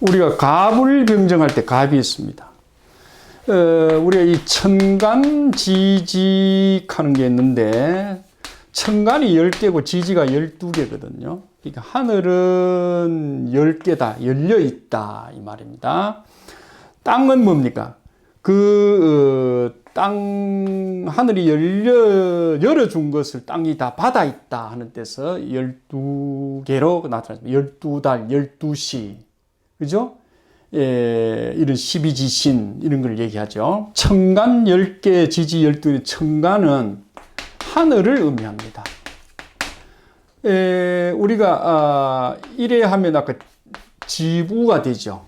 우리가 갑을 병정할 때 갑이 있습니다. 우리가 이 천간, 지직하는 게 있는데 천간이 10개고 지지가 12개거든요. 그러니까 하늘은 10개다, 열려있다 이 말입니다. 땅은 뭡니까? 하늘이 열어준 것을 땅이 다 받아있다 하는 데서 12개로 나타납니다. 12달, 12시. 그죠? 이런 12지신, 이런 걸 얘기하죠. 천간 10개, 지지 12개, 천간은 하늘을 의미합니다. 우리가, 이래 하면 아까 지부가 되죠.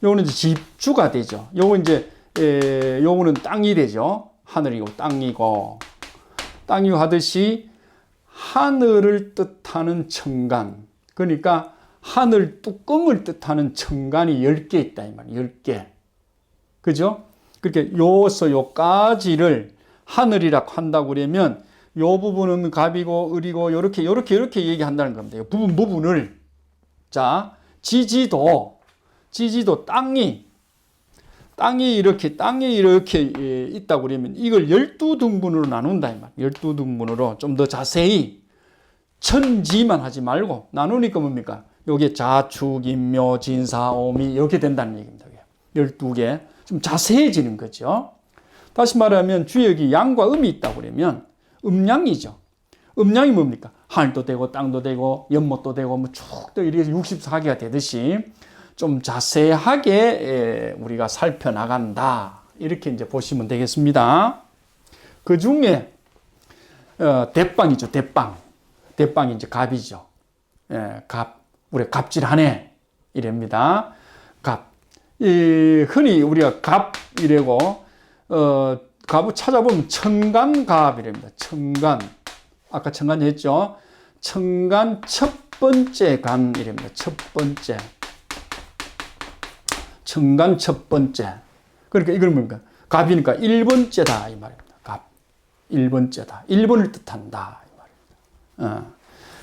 요거는 이제 집주가 되죠. 요거는 땅이 되죠. 하늘이고 땅이고 하듯이 하늘을 뜻하는 천간. 그러니까 하늘 뚜껑을 뜻하는 천간이 10개 있다 이 말이에요. 10개. 그죠? 그렇게 요까지를 하늘이라고 한다고 그러면 요 부분은 갑이고 을이고 요렇게 얘기한다는 겁니다. 요 부분을. 자, 지지도 땅이 이렇게 있다고 그러면 이걸 12등분으로 나눈다 이 말이에요. 12등분으로 좀 더 자세히 천지만 하지 말고 나누니까 뭡니까? 요게 자축, 인묘, 진사, 오미 이렇게 된다는 얘기입니다. 12개. 좀 자세해지는 거죠. 다시 말하면 주역이 양과 음이 있다고 그러면 음양이죠. 음양이 뭡니까? 하늘도 되고 땅도 되고 연못도 되고 뭐 쭉 또 이렇게 64개가 되듯이 좀 자세하게 우리가 살펴나간다. 이렇게 이제 보시면 되겠습니다. 그 중에 대빵이죠. 대빵이 이제 갑이죠. 우리 갑질하네. 이랍니다. 갑. 흔히 우리가 갑이라고, 갑을 찾아보면 천간갑이랍니다. 천간. 아까 천간 했죠. 천간 첫 번째 간이랍니다. 첫 번째. 천간 첫 번째. 그러니까 이걸 뭡니까? 갑이니까 1번째다. 이 말입니다. 갑. 1번째다. 1번을 뜻한다. 이 말입니다.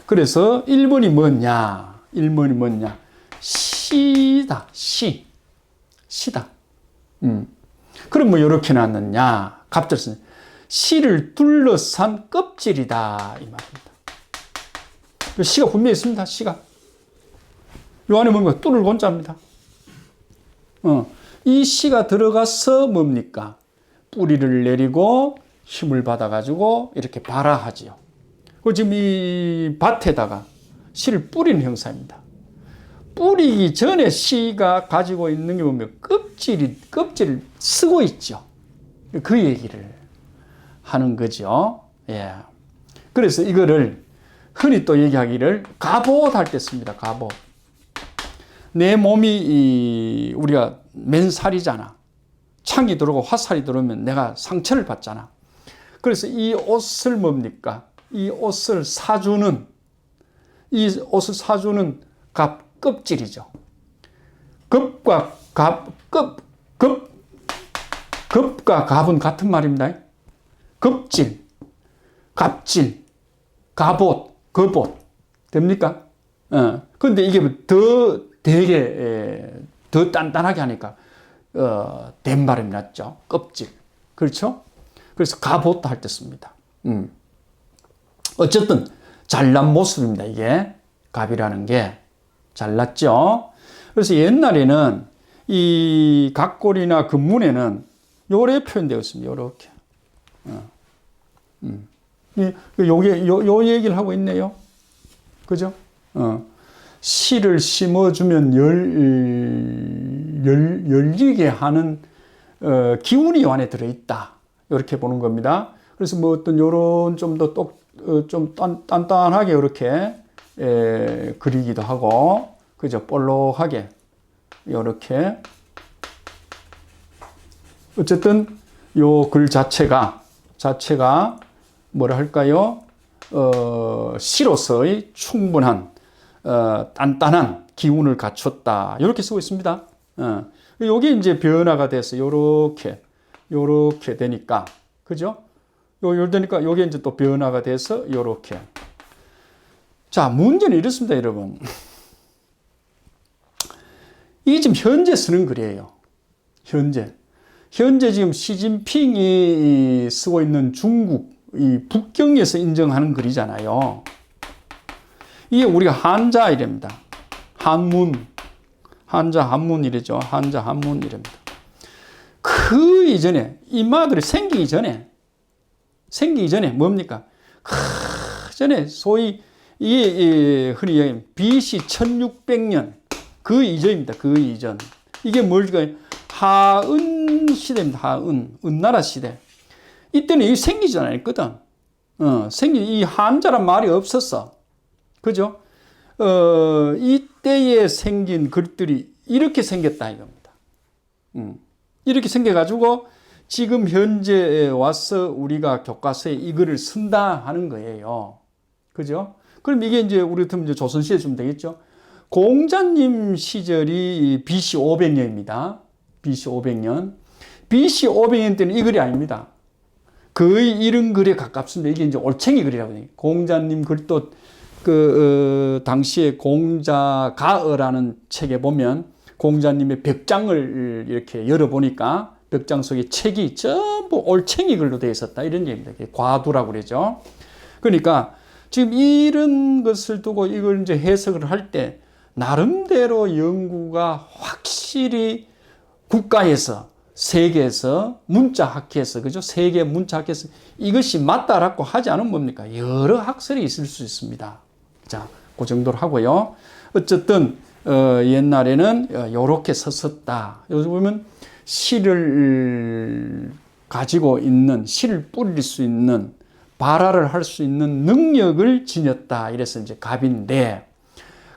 그래서 1번이 뭐냐? 1번이 뭐냐? 시다. 시다. 그럼 뭐 이렇게 나왔느냐? 갑절은 시를 둘러싼 껍질이다. 이 말입니다. 시가 분명히 있습니다. 시가. 요 안에 뭔가 뚫을 곤자입니다. 이 시가 들어가서 뭡니까? 뿌리를 내리고 힘을 받아가지고 이렇게 발화하지요. 지금 이 밭에다가 씨를 뿌리는 형사입니다. 뿌리기 전에 씨가 가지고 있는 게 보면 껍질을 쓰고 있죠. 그 얘기를 하는 거죠. 예. 그래서 이거를 흔히 또 얘기하기를 갑옷 할 때 씁니다. 갑옷. 내 몸이 우리가 맨살이잖아. 창이 들어오고 화살이 들어오면 내가 상처를 받잖아. 그래서 이 옷을 뭡니까? 이 옷을 사주는 갑 껍질이죠. 급과 갑은 같은 말입니다. 급질, 갑질, 갑옷, 겁옷. 됩니까? 그런데 이게 되게 더 단단하게 하니까 된 발음이 났죠. 껍질. 그렇죠? 그래서 갑옷도 할 때 씁니다. 어쨌든 잘난 모습입니다. 이게 갑이라는 게 잘났죠. 그래서 옛날에는 이 각골이나 금문에는 요래 표현되어 있습니다. 요렇게. 요 얘기를 하고 있네요. 그죠? 씨를 심어주면 열리게 하는 기운이 요 안에 들어있다. 이렇게 보는 겁니다. 그래서 뭐 어떤 요런 좀 더 좀 단단하게 이렇게 그리기도 하고, 그죠? 볼록하게 이렇게. 어쨌든 요 글 자체가 뭐라 할까요? 시로서의 충분한 단단한 기운을 갖췄다. 이렇게 쓰고 있습니다. 요게 이제 변화가 돼서 요렇게 되니까, 그죠? 되니까 요게 이제 또 변화가 돼서 요렇게. 자, 문제는 이렇습니다, 여러분. 이게 지금 현재 쓰는 글이에요. 현재 지금 시진핑이 쓰고 있는 중국 이 북경에서 인정하는 글이잖아요. 이게 우리가 한자 이랍니다. 한문, 한자 한문이래죠. 한자 한문이랍니다. 그 이전에 인마들이 생기기 전에 뭡니까? 그 전에 소위 이게 흔히 얘기하는 BC 1600년 그 이전입니다. 그 이전. 이게 뭘까? 하은 시대입니다. 하은 은나라 시대. 이때는 이게 생기지 않았거든. 이 한자란 말이 없었어. 그죠? 이때에 생긴 글들이 이렇게 생겼다 이겁니다. 이렇게 생겨가지고 지금 현재에 와서 우리가 교과서에 이 글을 쓴다 하는 거예요. 그죠? 그럼 이게 이제 우리 같으면 이제 조선시대 좀 되겠죠? 공자님 시절이 BC 500년입니다. BC 500년. BC 500년 때는 이 글이 아닙니다. 거의 이런 글에 가깝습니다. 이게 이제 올챙이 글이라고 해요. 공자님 글도 당시에 공자가어라는 책에 보면 공자님의 벽장을 이렇게 열어보니까 벽장 속에 책이 전부 올챙이 글로 되어 있었다. 이런 얘기입니다. 과두라고 그러죠. 그러니까 지금 이런 것을 두고 이걸 이제 해석을 할 때 나름대로 연구가 확실히 국가에서 세계에서 문자학회에서 그죠? 세계 문자학회에서 이것이 맞다라고 하지 않으면 뭡니까? 여러 학설이 있을 수 있습니다. 자, 그 정도로 하고요. 어쨌든 옛날에는 이렇게 썼었다. 여기 보면 시를 가지고 있는 시를 뿌릴 수 있는 발화를 할 수 있는 능력을 지녔다. 이래서 이제 갑인데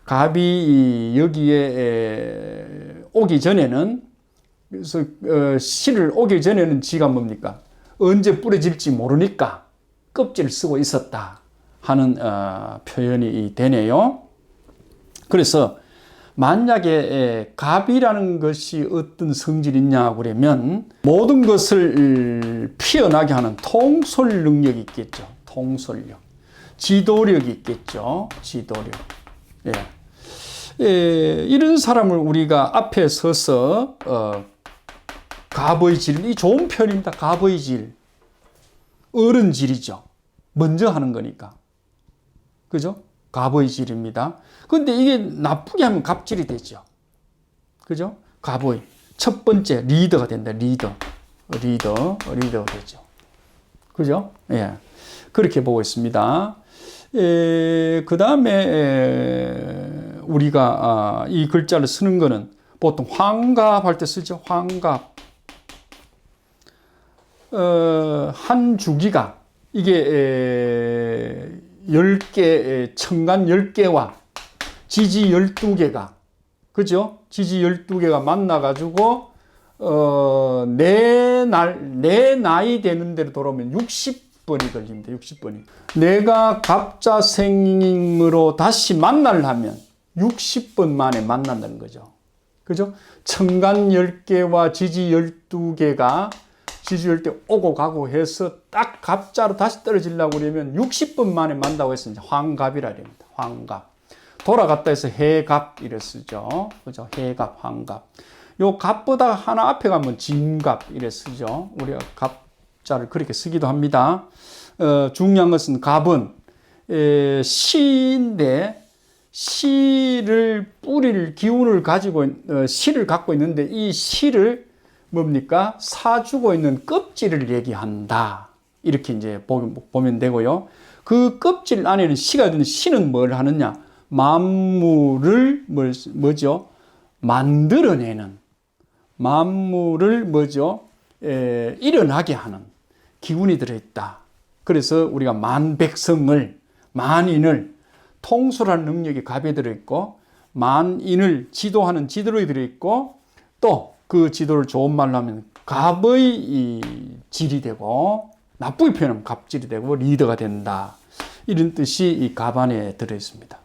갑이 여기에 오기 전에는 그래서 시를 오기 전에는 지가 뭡니까? 언제 뿌려질지 모르니까 껍질을 쓰고 있었다 하는 표현이 되네요. 그래서 만약에 갑이라는 것이 어떤 성질이 있냐 그러면 모든 것을 피어나게 하는 통솔 능력이 있겠죠. 통솔력. 지도력이 있겠죠. 지도력. 이런 사람을 우리가 앞에 서서 갑의 질, 이 좋은 편입니다. 갑의 질. 어른 질이죠. 먼저 하는 거니까. 그죠? 갑의 질입니다. 근데 이게 나쁘게 하면 갑질이 되죠. 그죠? 갑의. 첫 번째, 리더가 된다. 리더가 되죠. 그죠? 예. 그렇게 보고 있습니다. 그 다음에 우리가 이 글자를 쓰는 거는 보통 황갑 할 때 쓰죠. 황갑. 한 주기가 이게 10개, 청간 10개와 지지 12개가, 그죠? 지지 12개가 만나가지고, 내 나이 되는 대로 돌아오면 60번이 걸립니다. 60번이. 내가 갑자생으로 다시 만나려면 60번 만에 만난다는 거죠. 그죠? 청간 10개와 지지 12개가 지지율 때 오고 가고 해서 딱 갑자로 다시 떨어지려고 그러면 60번 만에 만나고 해서 이제 황갑이라 합니다. 황갑. 돌아갔다 해서 해갑 이래 쓰죠. 그죠? 해갑, 황갑. 요 갑보다 하나 앞에 가면 진갑 이래 쓰죠. 우리가 갑자를 그렇게 쓰기도 합니다. 중요한 것은 갑은 시인데 시를 뿌릴 기운을 가지고 시를 갖고 있는데 이 시를 뭡니까? 사주고 있는 껍질을 얘기한다. 이렇게 이제 보면 되고요. 그 껍질 안에는 시가 있는데 시는 뭘 하느냐? 만물을 뭐죠? 만들어내는 만물을 뭐죠? 일어나게 하는 기운이 들어있다. 그래서 우리가 만백성을 만인을 통솔하는 능력이 갑에 들어있고 만인을 지도하는 지도력이 들어있고 또 그 지도를 좋은 말로 하면 갑의 이 질이 되고 나쁘게 표현하면 갑질이 되고 리더가 된다. 이런 뜻이 이 갑 안에 들어있습니다.